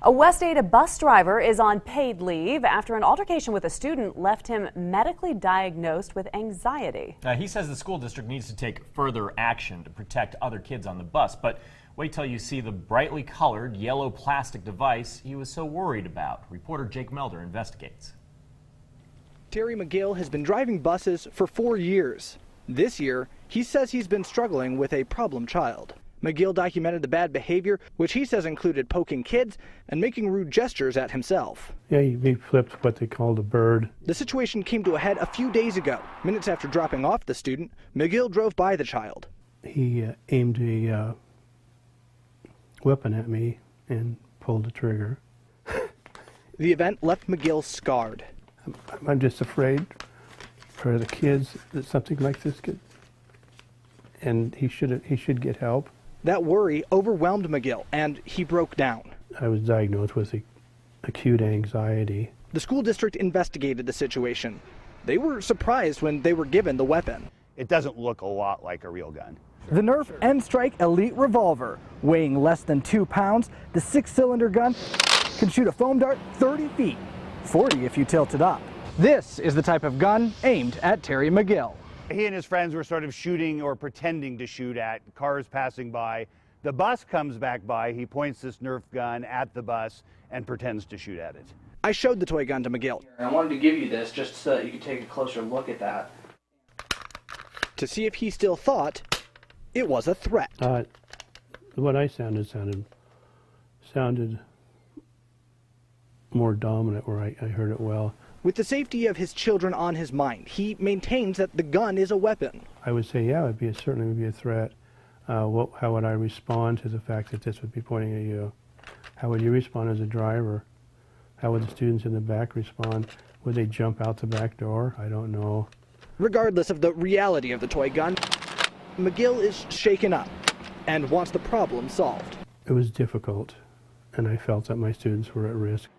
A West Ada bus driver is on paid leave after an altercation with a student left him medically diagnosed with anxiety. He says the school district needs to take further action to protect other kids on the bus. But wait till you see the brightly colored yellow plastic device he was so worried about. Reporter Jake Melder investigates. Terry McGill has been driving buses for 4 years. This year, he says he's been struggling with a problem child. McGill documented the bad behavior, which he says included poking kids and making rude gestures at himself. Yeah, he flipped what they called a bird. The situation came to a head a few days ago. Minutes after dropping off the student, McGill drove by the child. He aimed a weapon at me and pulled the trigger. The event left McGill scarred. I'm just afraid for the kids that something like this could, and he should get help. That worry overwhelmed McGill, and he broke down. I was diagnosed with acute anxiety. The school district investigated the situation. They were surprised when they were given the weapon. It doesn't look a lot like a real gun. The Nerf N-Strike Elite Revolver. Weighing less than 2 pounds, the 6-cylinder gun can shoot a foam dart 30 feet, 40 if you tilt it up. This is the type of gun aimed at Terry McGill. He and his friends were sort of shooting or pretending to shoot at cars passing by. The bus comes back by. He points this Nerf gun at the bus and pretends to shoot at it. I showed the toy gun to McGill. I wanted to give you this just so that you could take a closer look at that. To see if he still thought it was a threat. What I sounded more dominant, where I heard it well. With the safety of his children on his mind, he maintains that the gun is a weapon. I would say, yeah, certainly would be a threat. How would I respond to the fact that this would be pointing at you? How would you respond as a driver? How would the students in the back respond? Would they jump out the back door? I don't know. Regardless of the reality of the toy gun, McGill is shaken up and wants the problem solved. It was difficult, and I felt that my students were at risk.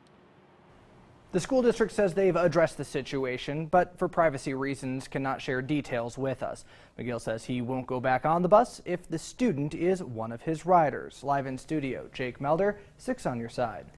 The school district says they've addressed the situation, but for privacy reasons cannot share details with us. McGill says he won't go back on the bus if the student is one of his riders. Live in studio, Jake Melder, 6 on your side.